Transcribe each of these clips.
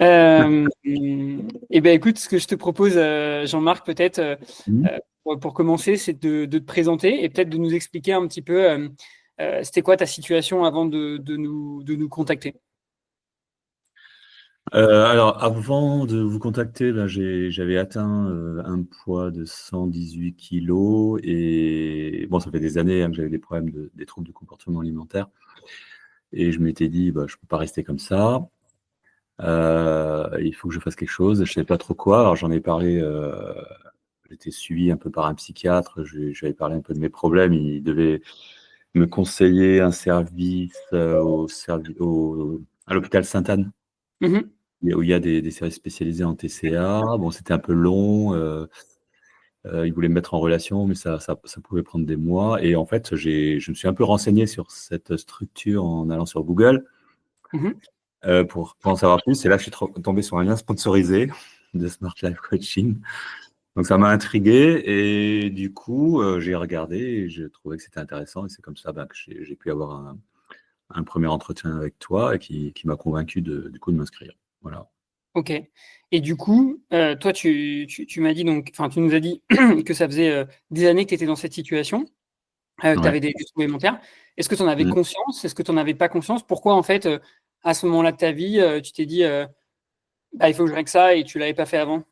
Et ben écoute, ce que je te propose, Jean-Marc, peut-être Mhm. pour commencer, c'est de te présenter et peut-être de nous expliquer un petit peu c'était quoi ta situation avant de nous contacter. Alors, avant de vous contacter, là, j'avais atteint un poids de 118 kilos et bon, ça fait des années que j'avais des problèmes, des troubles de comportement alimentaire et je m'étais dit, bah, je peux pas rester comme ça. Il faut que je fasse quelque chose. Je savais pas trop quoi. Alors j'en ai parlé. J'étais suivi un peu par un psychiatre. Je lui avais parlé un peu de mes problèmes. Il devait me conseiller un service à l'hôpital Sainte-Anne, Mhm, où il y a des services spécialisés en TCA. Bon, c'était un peu long. Il voulait me mettre en relation, mais ça pouvait prendre des mois. Et en fait, je me suis un peu renseigné sur cette structure en allant sur Google mhm. pour en savoir plus. Et là, je suis tombé sur un lien sponsorisé de Smart Life Coaching. Donc, ça m'a intrigué. Et du coup, j'ai regardé et je trouvais que c'était intéressant. Et c'est comme ça que j'ai pu avoir un premier entretien avec toi et qui m'a convaincu du coup de m'inscrire. Voilà. Ok. Et du coup, toi, tu m'as dit donc, enfin, tu nous as dit que ça faisait des années que tu étais dans cette situation, que tu Ouais. avais des troubles alimentaires. Est-ce que tu en avais Mm. conscience? Est-ce que tu n'en avais pas conscience? Pourquoi, en fait, à ce moment-là de ta vie, tu t'es dit, bah, il faut que je règle ça et tu l'avais pas fait avant?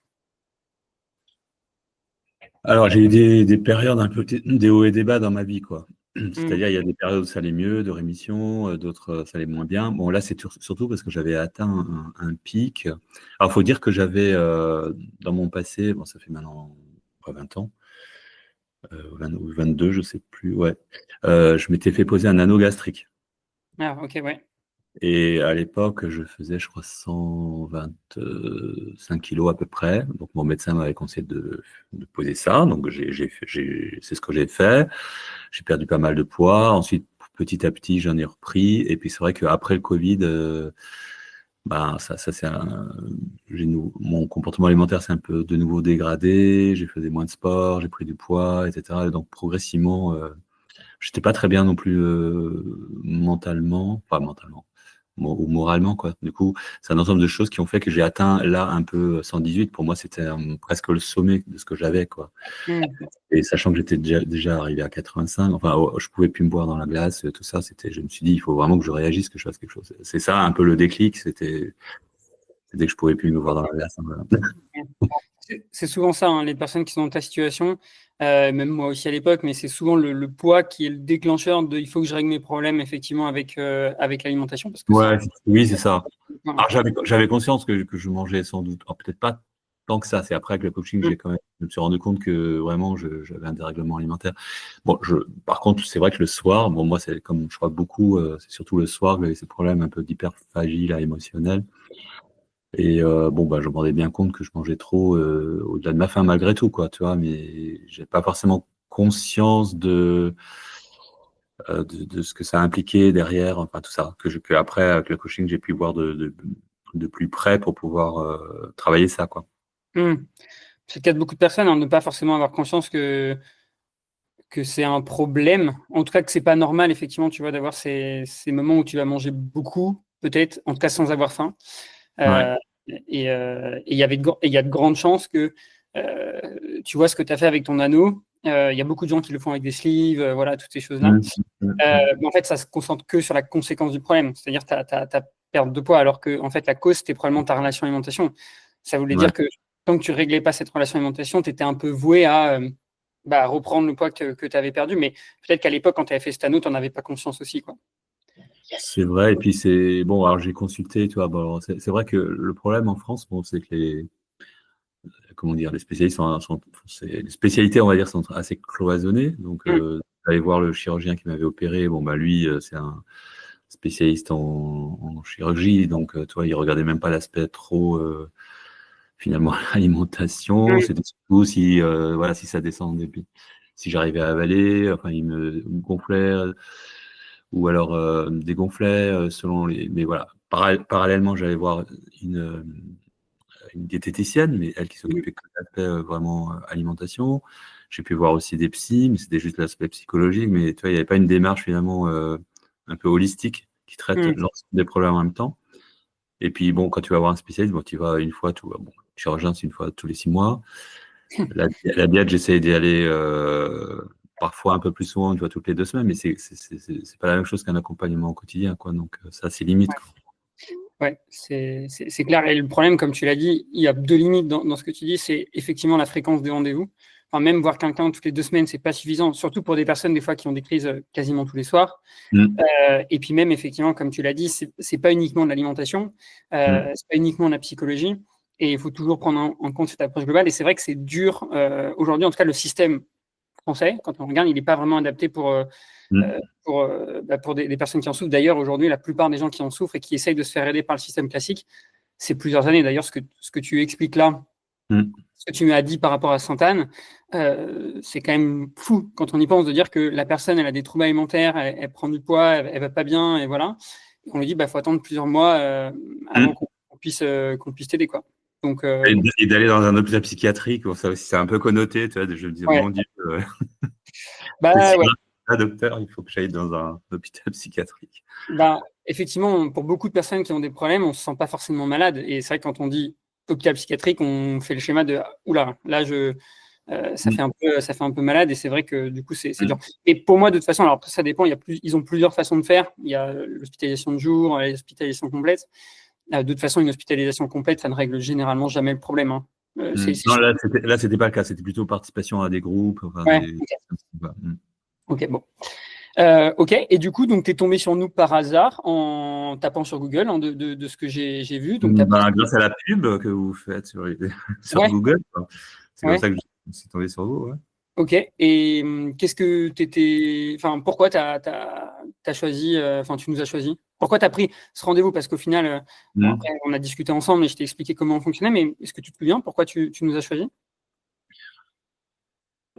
Alors, j'ai eu des périodes un peu, des hauts et des bas dans ma vie, quoi. Mhm, C'est-à-dire, il y a des périodes où ça allait mieux, de rémission, d'autres, ça allait moins bien. Bon, là, c'est surtout parce que j'avais atteint un pic. Alors, il faut dire que j'avais, dans mon passé, bon, ça fait maintenant quoi, 20 ans, 20 ou 22, je sais plus, ouais. Je m'étais fait poser un anneau gastrique. ah, ok, ouais. Et à l'époque, je faisais, je crois, 125 kilos à peu près. Donc, mon médecin m'avait conseillé de poser ça. Donc, c'est ce que j'ai fait. J'ai perdu pas mal de poids. Ensuite, petit à petit, j'en ai repris. Et puis, c'est vrai qu'après le Covid, ça c'est mon comportement alimentaire s'est un peu de nouveau dégradé. J'ai fait moins de sport, j'ai pris du poids, etc. Et donc, progressivement, j'étais pas très bien non plus mentalement, pas mentalement ou moralement, quoi. Du coup, c'est un ensemble de choses qui ont fait que j'ai atteint là un peu 118. Pour moi, c'était presque le sommet de ce que j'avais, quoi. Mhm. Et sachant que j'étais déjà arrivé à 85, enfin, je pouvais plus me boire dans la glace, tout ça, je me suis dit, il faut vraiment que je réagisse, que je fasse quelque chose. C'est ça un peu le déclic, c'était que je pouvais plus me voir dans la glace, hein, voilà. C'est souvent ça, hein, les personnes qui sont dans ta situation, même moi aussi à l'époque, mais c'est souvent le poids qui est le déclencheur de il faut que je règle mes problèmes effectivement avec l'alimentation parce que Ouais, oui, c'est ça- ça. voilà. Alors, j'avais conscience que je mangeais sans doute, alors, peut-être pas tant que ça. C'est après avec le coaching, Mm. je me suis rendu compte que vraiment, j'avais un dérèglement alimentaire. Bon, par contre, c'est vrai que le soir, bon, moi, c'est comme je crois beaucoup, c'est surtout le soir que j'avais ces problèmes un peu d'hyperphagie, là, émotionnelle. Et bon, je me rendais bien compte que je mangeais trop au-delà de ma faim malgré tout, quoi, tu vois, mais j'ai pas forcément conscience de ce que ça a impliqué derrière, enfin tout ça, que après, avec le coaching, j'ai pu voir de plus près pour pouvoir travailler ça, quoi. Mm. C'est le cas de beaucoup de personnes, hein, ne pas forcément avoir conscience que c'est un problème, en tout cas que c'est pas normal effectivement, tu vois, d'avoir ces moments où tu vas manger beaucoup, peut-être, en tout cas sans avoir faim. Ouais. Euh, et il y a de grandes chances que tu vois ce que tu as fait avec ton anneau. Il y a beaucoup de gens qui le font avec des sleeves, voilà, toutes ces choses-là. Mm, mm, mm. Mais en fait, ça se concentre que sur la conséquence du problème, c'est-à-dire ta perte de poids, alors que en fait, la cause, c'était probablement ta relation alimentation. Ça voulait Ouais. dire que tant que tu réglais pas cette relation alimentation, tu étais un peu voué à reprendre le poids que tu avais perdu. Mais peut-être qu'à l'époque, quand tu avais fait cet anneau, tu n'en avais pas conscience aussi, quoi. C'est vrai, et puis c'est bon, alors j'ai consulté, tu vois, bon, alors, c'est vrai que le problème en France, bon, c'est que comment dire, les spécialistes les spécialités, on va dire, sont assez cloisonnées. Donc, Mm, j'allais voir le chirurgien qui m'avait opéré. Bon, lui, c'est un spécialiste en chirurgie. Donc, toi, il regardait même pas l'aspect trop, finalement, alimentation. mm, C'était surtout si, voilà, si ça descendait, puis si j'arrivais à avaler. Enfin, il me gonflait ou alors dégonflait selon les. Mais voilà, parallèlement, j'allais voir une une diététicienne, mais elle qui mm, s'occupait que de l'aspect vraiment alimentation. J'ai pu voir aussi des psys, mais c'était juste l'aspect psychologique. Mais tu vois, il n'y avait pas une démarche finalement un peu holistique qui traite mm. l'ensemble des problèmes en même temps. Et puis, bon, quand tu vas voir un spécialiste, bon, tu vas une fois, bon, chirurgien, c'est une fois tous les 6 mois. La diète, j'essaie d'y aller parfois un peu plus souvent, une fois toutes les 2 semaines, mais c'est pas la même chose qu'un accompagnement au quotidien, quoi. Donc, ça, c'est limite, quoi. Ouais, c'est clair. Et le problème, comme tu l'as dit, il y a deux limites dans ce que tu dis. C'est effectivement la fréquence des rendez-vous. Enfin, même voir quelqu'un toutes les 2 semaines, c'est pas suffisant, surtout pour des personnes des fois qui ont des crises quasiment tous les soirs. Et puis même effectivement, comme tu l'as dit, c'est pas uniquement de l'alimentation, Mm. c'est pas uniquement de la psychologie. Et il faut toujours prendre en compte cette approche globale. Et c'est vrai que c'est dur aujourd'hui, en tout cas, le système français, quand on regarde, il n'est pas vraiment adapté Mm. pour des personnes qui en souffrent. D'ailleurs, aujourd'hui, la plupart des gens qui en souffrent et qui essayent de se faire aider par le système classique, c'est plusieurs années. D'ailleurs, ce que tu expliques là, Mm. ce que tu m'as dit par rapport à Sainte-Anne, c'est quand même fou quand on y pense de dire que la personne, elle a des troubles alimentaires, elle prend du poids, elle va pas bien, et voilà. Et on lui dit, bah, faut attendre plusieurs mois avant Mm. qu'on puisse t'aider, quoi. Donc, Et d'aller dans un hôpital psychiatrique, bon, ça aussi, c'est un peu connoté, tu vois, je me dis, ouais, mon Dieu, bah, si ouais. un docteur, il faut que j'aille dans un hôpital psychiatrique. Bah, effectivement, pour beaucoup de personnes qui ont des problèmes, on se sent pas forcément malade. Et c'est vrai que quand on dit hôpital psychiatrique, on fait le schéma de oula, là Mm. ça fait un peu malade. Et c'est vrai que du coup c'est dur. Mm. Et pour moi, de toute façon, alors après, ça dépend. Ils ont plusieurs façons de faire. Il y a l'hospitalisation de jour, l'hospitalisation complète. De toute façon, une hospitalisation complète, ça ne règle généralement jamais le problème, hein. C'est Non, là, c'était pas le cas, c'était plutôt participation à des groupes, enfin, ouais, des. ok. Mm. Ok, bon. Ok, et du coup, donc tu es tombé sur nous par hasard en tapant sur Google, hein, de ce que j'ai vu. Donc, tu as pris. Ben, grâce à la pub que vous faites sur, sur Ouais, Google, quoi. C'est comme ouais, ça que je suis tombé sur vous. Ouais. ok. Et qu'est-ce que tu étais. Enfin, pourquoi tu as choisi. Enfin, tu nous as choisi. Pourquoi tu as pris ce rendez-vous? Parce qu'au final, bon, après, Mm. on a discuté ensemble et je t'ai expliqué comment on fonctionnait, mais est-ce que tu te souviens pourquoi tu nous as choisi?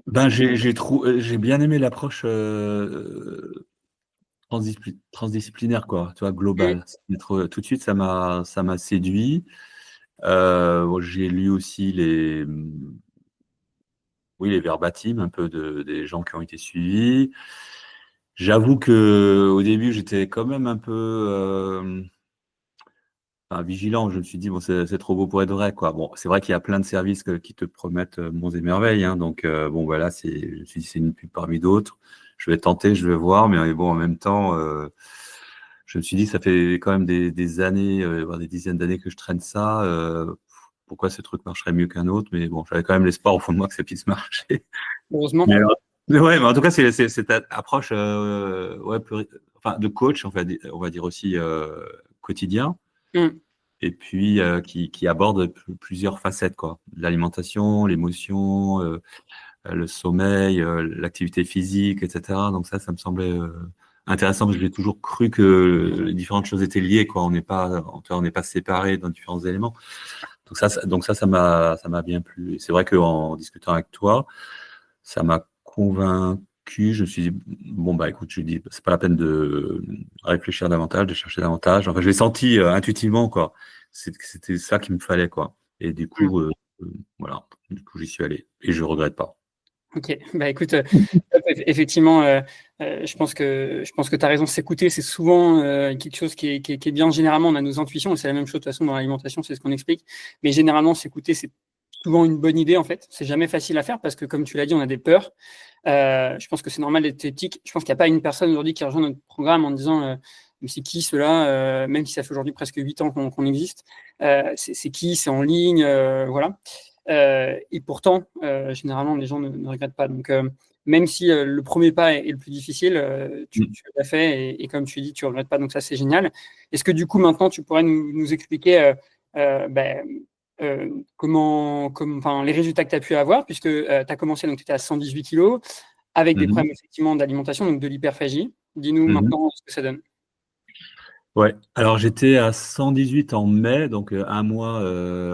Ben, j'ai bien aimé l'approche transdisciplinaire, quoi, tu vois, Mm, globale. Tout de suite, ça m'a séduit. Bon, j'ai lu aussi oui, les verbatims un peu des gens qui ont été suivis. J'avoue que au début, j'étais quand même un peu enfin, vigilant. Je me suis dit, bon, c'est trop beau pour être vrai, quoi. Bon, c'est vrai qu'il y a plein de services qui te promettent monts et merveilles, hein. Donc, bon, voilà, je me suis dit, c'est une pub parmi d'autres. Je vais tenter, je vais voir, mais bon, en même temps, je me suis dit, ça fait quand même des années, voire des dizaines d'années que je traîne ça. Pourquoi ce truc marcherait mieux qu'un autre? Mais bon, j'avais quand même l'espoir au fond de moi que ça puisse marcher. heureusement. Mais ouais, mais en tout cas, c'est cette approche ouais, enfin, de coach, on va dire aussi quotidien, Mm, et puis qui aborde plusieurs facettes, quoi. L'alimentation, l'émotion, le sommeil, l'activité physique, etc. Donc ça me semblait intéressant parce que j'ai toujours cru que les différentes choses étaient liées, quoi. On n'est pas séparés dans différents éléments. Donc ça m'a bien plu. Et c'est vrai qu'en discutant avec toi, ça m'a convaincu. Je me suis dit, bon, bah écoute, je dis, c'est pas la peine de réfléchir davantage, de chercher davantage. Enfin, je l'ai senti intuitivement, quoi. C'était ça qu'il me fallait, quoi. Et du mm. coup, voilà, du coup, j'y suis allé. Et je regrette pas. Ok, bah écoute, effectivement, je pense que tu as raison. S'écouter, c'est souvent quelque chose qui est bien. Généralement, on a nos intuitions, et c'est la même chose de toute façon dans l'alimentation, c'est ce qu'on explique. Mais généralement, s'écouter, c'est souvent une bonne idée en fait. C'est jamais facile à faire parce que, comme tu l'as dit, on a des peurs. Je pense que c'est normal d'être sceptique. Je pense qu'il n'y a pas une personne aujourd'hui qui rejoint notre programme en disant mais c'est qui cela, même si ça fait aujourd'hui presque 8 ans qu'on existe. C'est qui, c'est en ligne, voilà. Et pourtant, généralement, les gens ne regrettent pas. Donc, même si le premier pas est le plus difficile, Mm. tu l'as fait et comme tu dis, tu ne regrettes pas. Donc, ça, c'est génial. Est-ce que du coup, maintenant, tu pourrais nous expliquer ben, enfin, les résultats que tu as pu avoir, puisque tu as commencé, donc tu étais à 118 kilos, avec des Mhm. problèmes effectivement d'alimentation, donc de l'hyperphagie. Dis-nous Mhm. maintenant ce que ça donne. Ouais. Alors j'étais à 118 en mai, donc un mois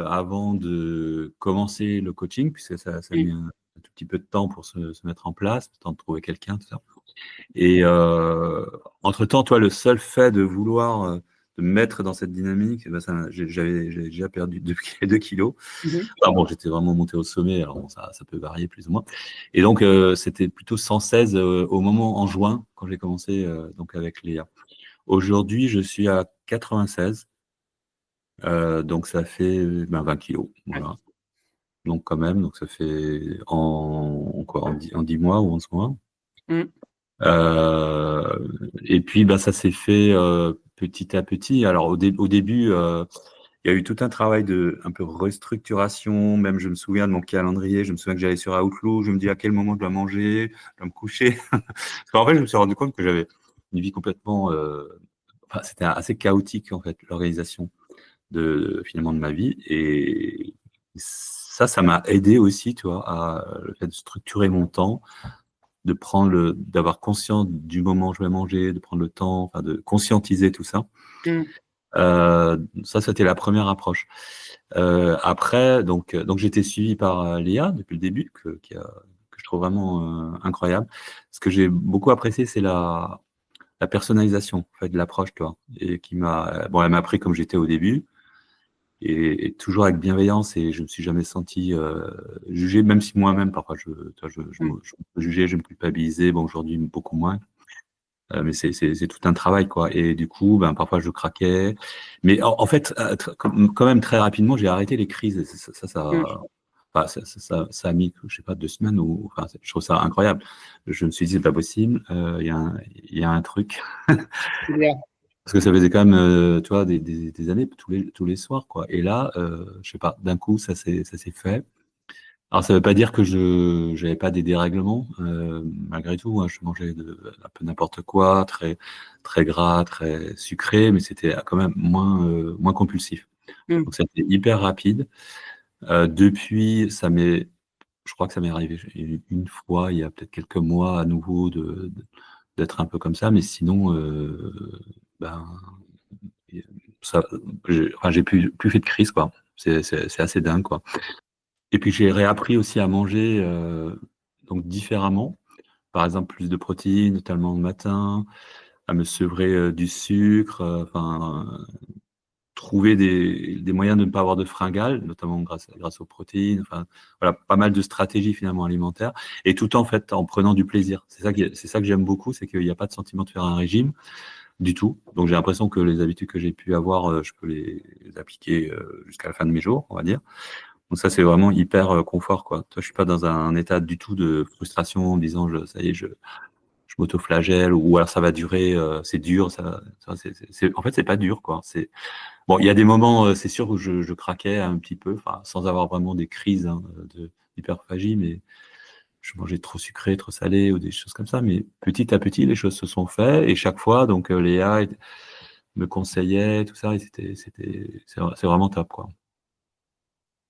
avant de commencer le coaching, puisque ça a mis un tout petit peu de temps pour se mettre en place, le temps de trouver quelqu'un, tout ça. Et entre-temps, toi, le seul fait de vouloir de me mettre dans cette dynamique, eh ben, j'avais déjà perdu 2 kilos. Mhm. Enfin, bon, j'étais vraiment monté au sommet, alors bon, ça peut varier plus ou moins. Et donc, c'était plutôt 116 au moment en juin, quand j'ai commencé donc avec Léa. Aujourd'hui, je suis à 96. Donc ça fait 20 kilos, voilà. Donc quand même, donc ça fait en 10 mois ou 11 mois. Mm. Et puis ça s'est fait petit à petit. Alors au début, il y a eu tout un travail de un peu restructuration. Même je me souviens de mon calendrier. Je me souviens que j'allais sur Outlook. Je me dis à quel moment je dois manger, je dois me coucher. Parce qu'en fait, je me suis rendu compte que j'avais une vie complètement. Enfin, c'était assez chaotique en fait l'organisation de finalement de ma vie. Et ça m'a aidé aussi, tu vois, à le fait de structurer mon temps, d'avoir conscience du moment où je vais manger, de prendre le temps, enfin de conscientiser tout ça. Mm. Ça, c'était la première approche. Après, donc j'étais suivi par Léa depuis le début, que je trouve vraiment incroyable. Ce que j'ai beaucoup apprécié, c'est la personnalisation en fait, de l'approche, tu vois, et elle m'a appris comme j'étais au début, et toujours avec bienveillance, et je me suis jamais senti jugé, même si moi-même parfois tu vois, Mm. je me jugeais, je me culpabilisais. Bon, aujourd'hui beaucoup moins. Mais c'est tout un travail, quoi. Et du coup, parfois je craquais. Mais en fait, quand même très rapidement, j'ai arrêté les crises. Et Mm. enfin, ça a mis, je sais pas, 2 semaines. Enfin, je trouve ça incroyable. Je me suis dit, c'est pas possible. Il y a un truc. Yeah. Parce que ça faisait quand même, tu vois, des années, tous les soirs, quoi. Et là, je sais pas, d'un coup, ça s'est fait. Alors, ça veut pas dire que je j'avais pas des dérèglements. Malgré tout, hein, je mangeais un peu n'importe quoi, très très gras, très sucré, mais c'était quand même moins compulsif. Mm. Donc, ça a été hyper rapide. Depuis, je crois que ça m'est arrivé une fois, il y a peut-être quelques mois, à nouveau, d'être un peu comme ça, mais sinon, ben, ça, enfin, j'ai plus fait de crise, quoi. C'est assez dingue, quoi. Et puis j'ai réappris aussi à manger donc différemment. Par exemple, plus de protéines, notamment le matin, à me sevrer du sucre, enfin, trouver des moyens de ne pas avoir de fringales, notamment grâce aux protéines. Enfin, voilà, pas mal de stratégies finalement alimentaires, et tout en fait en prenant du plaisir. C'est ça que j'aime beaucoup, c'est qu'il n'y a pas de sentiment de faire un régime du tout. Donc j'ai l'impression que les habitudes que j'ai pu avoir, je peux les appliquer jusqu'à la fin de mes jours, on va dire. Donc ça, c'est vraiment hyper confort, quoi. Toi, je suis pas dans un état du tout de frustration en me disant, ça y est, je m'auto-flagelle, ou alors ça va durer, c'est dur, en fait, c'est pas dur, quoi. Bon, il y a des moments, c'est sûr, où je craquais un petit peu, enfin, sans avoir vraiment des crises hein, d'hyperphagie, mais je mangeais trop sucré, trop salé, ou des choses comme ça. Mais petit à petit, les choses se sont faites, et chaque fois, donc Léa me conseillait, tout ça, et c'est vraiment top, quoi.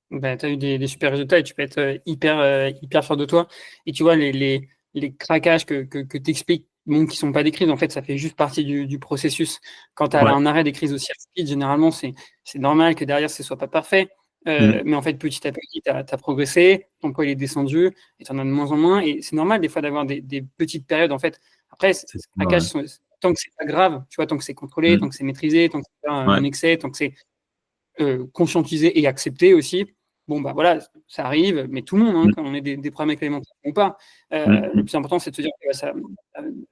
Ben, tu as eu des super résultats et tu peux être hyper fier de toi. Et tu vois, les craquages que tu expliques, bon, qui sont pas des crises, en fait, ça fait juste partie du processus. Quand tu as Ouais. un arrêt des crises aussi rapide, généralement, c'est normal que derrière, ce soit pas parfait. Mm. Mais en fait, petit à petit, tu as progressé, ton poids il est descendu et tu en as de moins en moins. Et c'est normal, des fois, d'avoir des petites périodes. En fait, après, ces C'est ça, craquages, ouais. tant que c'est pas grave, tu vois, tant que c'est contrôlé, tant Mm. que c'est maîtrisé, tant que c'est pas Ouais. un excès, tant que c'est conscientiser et accepter aussi. Bon, bah voilà, ça arrive, mais tout le monde, hein, Mm. quand on a des problèmes alimentaires ou pas. Mm. Le plus important, c'est de se dire que ça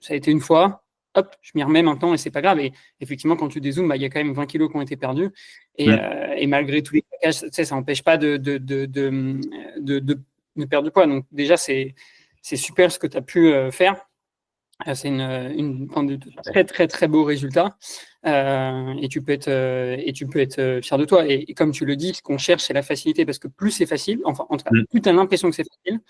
a été une fois, hop, je m'y remets maintenant et c'est pas grave. Et effectivement, quand tu dézoomes, bah, il y a quand même 20 kilos qui ont été perdus. Mm. Et malgré tous les plaquages, tu sais, ça n'empêche pas de perdre du poids. Donc, déjà, c'est super ce que tu as pu faire. C'est de très très très beaux résultats et tu peux être fier de toi. Et comme tu le dis, ce qu'on cherche, c'est la facilité parce que plus c'est facile, enfin en tout cas, Mm. plus tu as l'impression que c'est facile,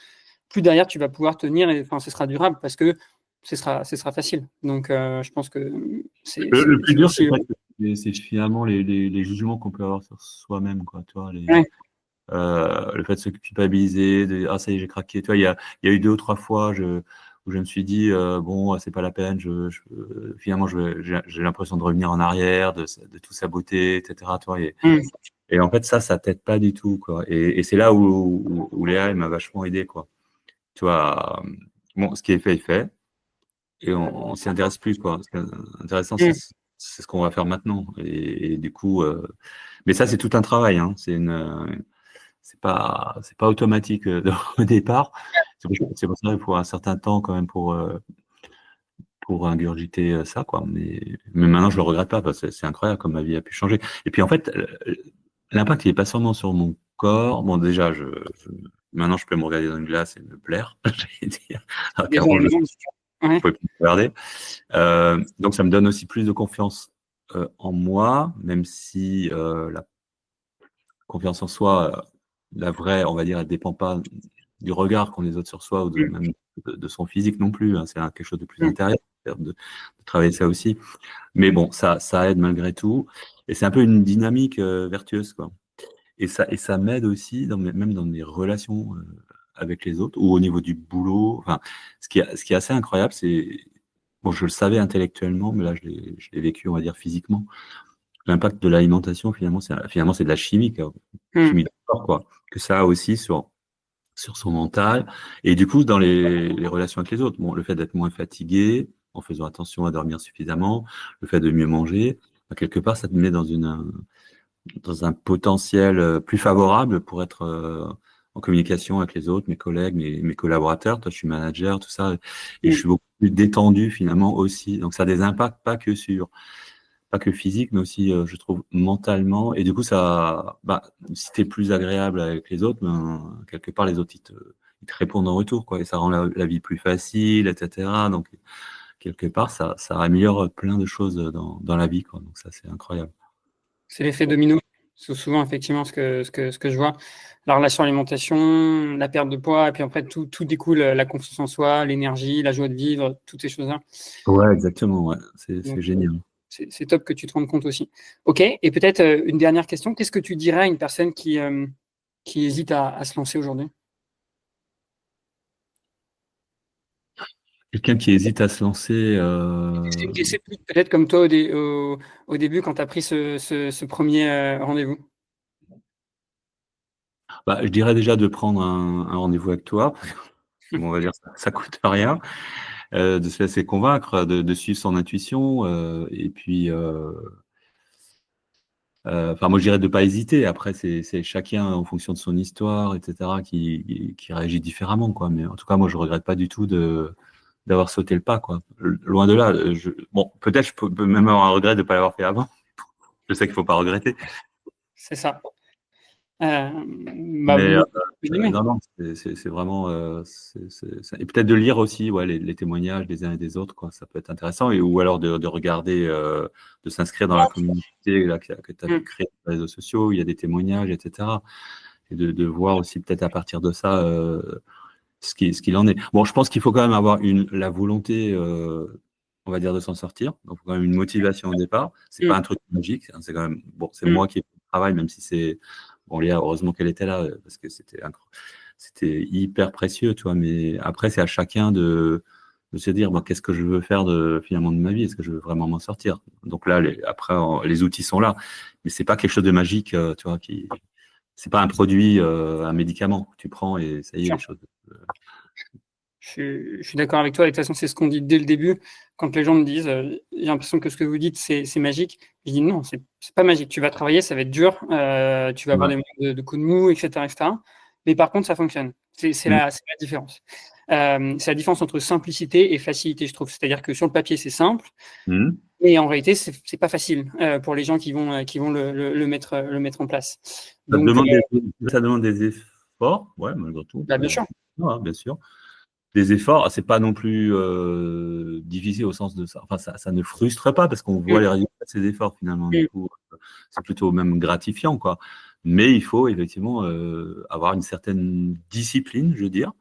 plus derrière tu vas pouvoir tenir et enfin ce sera durable parce que ce sera facile. Donc je pense que Le plus c'est dur, c'est aussi vrai que c'est finalement les jugements qu'on peut avoir sur soi-même, quoi. Tu vois, ouais, le fait de se culpabiliser, ah ça y est, j'ai craqué. Tu vois, il y a eu 2 ou 3 fois où je me suis dit bon, c'est pas la peine. Finalement, j'ai l'impression de revenir en arrière, de tout saboter, etc. Tu vois, mm, et en fait, ça t'aide pas du tout, quoi. Et c'est là où Léa, elle m'a vachement aidé, quoi. Tu vois, bon, ce qui est fait est fait. Et on s'y intéresse plus, quoi. Ce qui est intéressant, c'est mm, c'est ce qu'on va faire maintenant. Et du coup, mais ça, c'est tout un travail, hein. C'est pas automatique au départ. C'est pour ça qu'il faut un certain temps quand même pour ingurgiter ça, quoi. Mais maintenant, je le regrette pas, parce que c'est incroyable comme ma vie a pu changer. Et puis, en fait, l'impact, il est pas seulement sur mon corps. Bon, déjà, maintenant, je peux me regarder dans une glace et me plaire, j'allais dire. Alors Déjà, qu'avant, je ne ouais. pouvais plus me regarder. Donc, ça me donne aussi plus de confiance en moi, même si la confiance en soi, la vraie, on va dire, elle dépend pas du regard qu'ont les autres sur soi ou même de son physique non plus, hein. C'est quelque chose de plus Mm. intérieur, de travailler ça aussi. Mais bon, ça aide malgré tout. Et c'est un peu une dynamique vertueuse, quoi. Et ça m'aide aussi, même dans mes relations avec les autres ou au niveau du boulot. Enfin, ce qui est assez incroyable, c'est, bon, je le savais intellectuellement, mais là, je l'ai vécu, on va dire, physiquement. L'impact de l'alimentation, finalement, c'est de la chimie, quoi. Mm. Chimie de corps, quoi. Que ça a aussi sur son mental. Et du coup, dans les relations avec les autres, bon, le fait d'être moins fatigué, en faisant attention à dormir suffisamment, le fait de mieux manger, bah, quelque part, ça te met dans un potentiel plus favorable pour être en communication avec les autres, mes collègues, mes collaborateurs. Toi, je suis manager, tout ça, et je Mm. suis beaucoup plus détendu finalement aussi. Donc, ça a des impacts pas que physique, mais aussi, je trouve, mentalement. Et du coup, si tu es plus agréable avec les autres, ben, quelque part, les autres, ils te répondent en retour, quoi. Et ça rend la vie plus facile, etc. Donc, quelque part, ça améliore plein de choses dans la vie, quoi. Donc, ça, c'est incroyable. C'est l'effet domino. C'est souvent effectivement ce que je vois. La relation à l'alimentation, la perte de poids, et puis après tout découle, la confiance en soi, l'énergie, la joie de vivre, toutes ces choses-là. Ouais, exactement, ouais. C'est Donc, génial. c'est top que tu te rendes compte aussi. Ok, et peut-être une dernière question. Qu'est-ce que tu dirais à une personne qui hésite à se lancer aujourd'hui? Quelqu'un qui hésite à se lancer, C'est une question peut-être comme toi au début quand tu as pris ce premier rendez-vous. bah, je dirais déjà de prendre un rendez-vous avec toi. On va dire ça coûte rien, de se laisser convaincre, de suivre son intuition, et puis, enfin, moi, je dirais de pas hésiter. Après, c'est chacun en fonction de son histoire, etc., qui réagit différemment, quoi. Mais en tout cas, moi, je regrette pas du tout d'avoir sauté le pas, quoi. Loin de là. Bon, peut-être je peux même avoir un regret de ne pas l'avoir fait avant. Je sais qu'il faut pas regretter. C'est ça. Bah, Mais aimé. non, non, c'est vraiment. Et peut-être de lire aussi, ouais, les témoignages des uns et des autres, quoi. Ça peut être intéressant. Ou alors de regarder, de s'inscrire dans la communauté là, que tu as pu Mm. créer sur les réseaux sociaux, où il y a des témoignages, etc. Et de voir aussi peut-être à partir de ça ce qu'il en est. Bon, je pense qu'il faut quand même avoir la volonté, on va dire, de s'en sortir. Donc, il faut quand même une motivation au départ. C'est pas Mm. un truc magique, hein. C'est quand même, bon, c'est Mm. moi qui ai fait le travail, même si c'est, bon, Léa, heureusement qu'elle était là, parce que c'était hyper précieux, tu vois. Mais après, c'est à chacun de se dire, bon, qu'est-ce que je veux faire finalement de ma vie? Est-ce que je veux vraiment m'en sortir? Donc là, après, les outils sont là. Mais c'est pas quelque chose de magique, tu vois, c'est pas un produit, un médicament que tu prends et ça y est, les choses. Je suis d'accord avec toi. Et de toute façon, c'est ce qu'on dit dès le début. Quand les gens me disent, j'ai l'impression que ce que vous dites, c'est magique. Je dis non, c'est pas magique. Tu vas travailler, ça va être dur. Tu vas avoir Ouais. des moments de coups de mou, etc., etc. Mais par contre, ça fonctionne. C'est Mm. la différence. C'est la différence entre simplicité et facilité, je trouve. C'est-à-dire que sur le papier, c'est simple. Mm. Et en réalité, c'est pas facile pour les gens qui vont le mettre en place. Ça Donc, demande ça demande des efforts, ouais, malgré tout. bah, bien sûr. Ouais, bien sûr. Des efforts, c'est pas non plus difficile au sens de ça. Enfin, ça ne frustre pas parce qu'on voit Mm. les résultats de ces efforts finalement. Du Mm. coup, c'est plutôt même gratifiant, quoi. Mais il faut effectivement avoir une certaine discipline, je veux dire.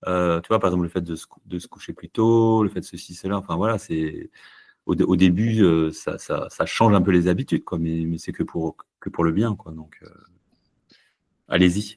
Tu vois, par exemple, le fait de se coucher plus tôt, le fait de ceci, cela. Enfin voilà, c'est au début, ça change un peu les habitudes, quoi. Mais c'est que pour le bien, quoi. Donc, allez-y.